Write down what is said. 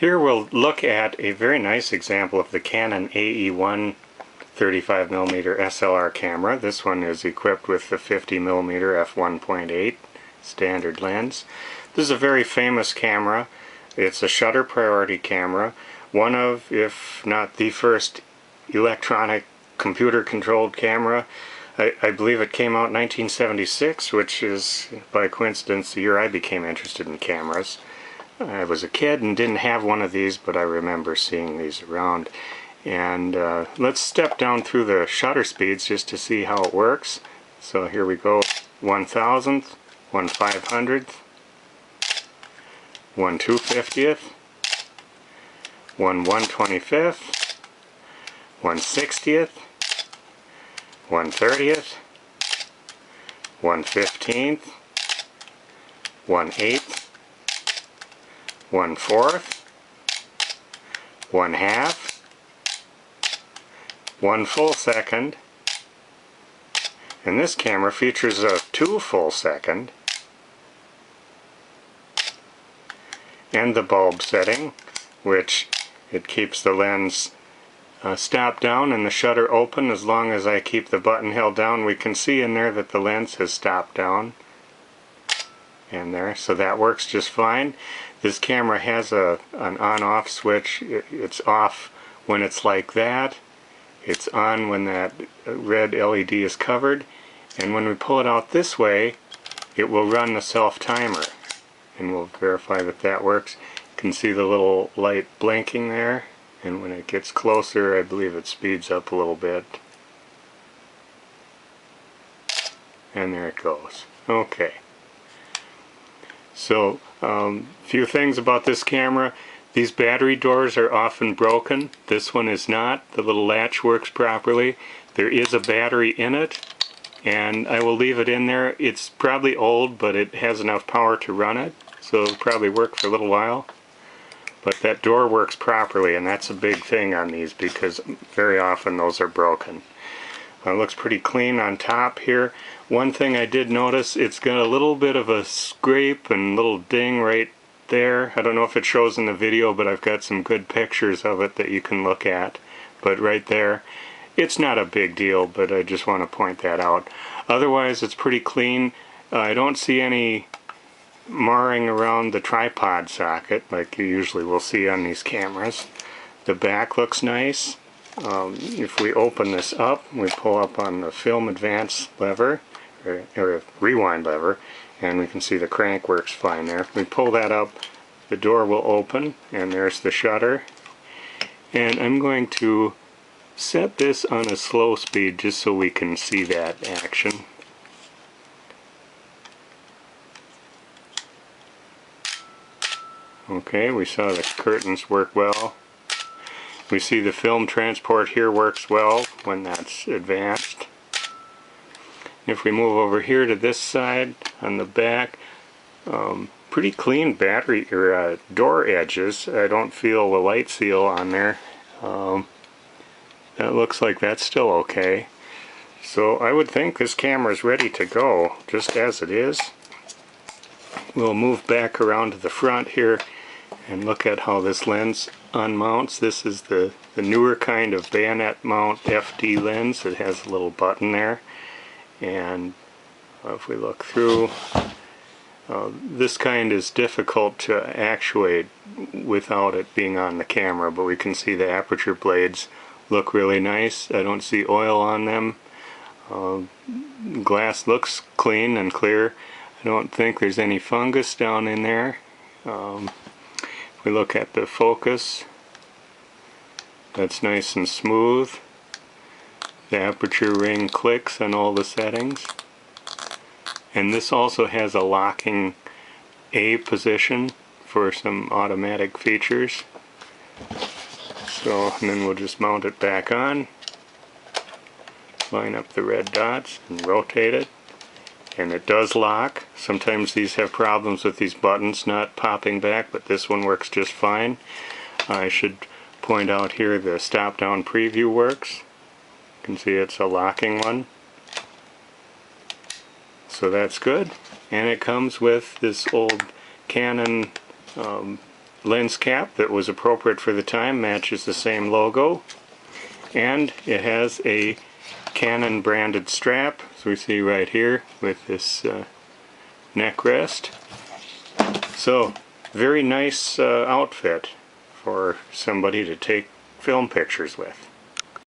Here we'll look at a very nice example of the Canon AE-1 35mm SLR camera. This one is equipped with the 50mm f1.8 standard lens. This is a very famous camera. It's a shutter priority camera, one of, if not the first, electronic computer controlled camera. I believe it came out in 1976, which is by coincidence the year I became interested in cameras. I was a kid and didn't have one of these, but I remember seeing these around. And let's step down through the shutter speeds just to see how it works. So here we go: 1,000th, 1/500th, 1/250th, 1/125th, 1/60th, 1/30th, 1/15th, 1/8th, 1/4th, 1/2, 1 full second, and this camera features a 2 full second, and the bulb setting, which it keeps the lens stop down and the shutter open as long as I keep the button held down. We can see in there that the lens has stopped down, and there, so that works just fine. This camera has an on-off switch. It's off when it's like that. It's on when that red LED is covered, and when we pull it out this way, it will run the self-timer, and we'll verify that that works. You can see the little light blinking there, and when it gets closer, I believe it speeds up a little bit. And there it goes. Okay. So, few things about this camera. These battery doors are often broken. This one is not. The little latch works properly. There is a battery in it, and I will leave it in there. It's probably old, but it has enough power to run it, so it'll probably work for a little while. But that door works properly, and that's a big thing on these because very often those are broken. It looks pretty clean on top here. One thing I did notice, it's got a little bit of a scrape and little ding right there. I don't know if it shows in the video, but I've got some good pictures of it that you can look at. But right there, it's not a big deal, but I just want to point that out. Otherwise, it's pretty clean. I don't see any marring around the tripod socket like you usually will see on these cameras. The back looks nice. If we open this up, we pull up on the film advance lever, or rewind lever, and we can see the crank works fine there. If we pull that up, the door will open, and there's the shutter. And I'm going to set this on a slow speed just so we can see that action. Okay, we saw the curtains work well. We see the film transport here works well when that's advanced. If we move over here to this side on the back, pretty clean battery or door edges. I don't feel the light seal on there. That looks like that's still okay. So I would think this camera is ready to go just as it is. We'll move back around to the front here and look at how this lens unmounts. This is the newer kind of bayonet mount FD lens. It has a little button there, and if we look through, this kind is difficult to actuate without it being on the camera, but we can see the aperture blades look really nice. I don't see oil on them. Glass looks clean and clear. I don't think there's any fungus down in there. If we look at the focus, that's nice and smooth. The aperture ring clicks on all the settings. And this also has a locking A position for some automatic features. So, and then we'll just mount it back on, line up the red dots and rotate it. And it does lock. Sometimes these have problems with these buttons not popping back, but this one works just fine. I should point out here the stop down preview works. You can see it's a locking one. So that's good. And it comes with this old Canon lens cap that was appropriate for the time, matches the same logo, and it has a Canon branded strap, as we see right here with this neck rest. So very nice outfit for somebody to take film pictures with.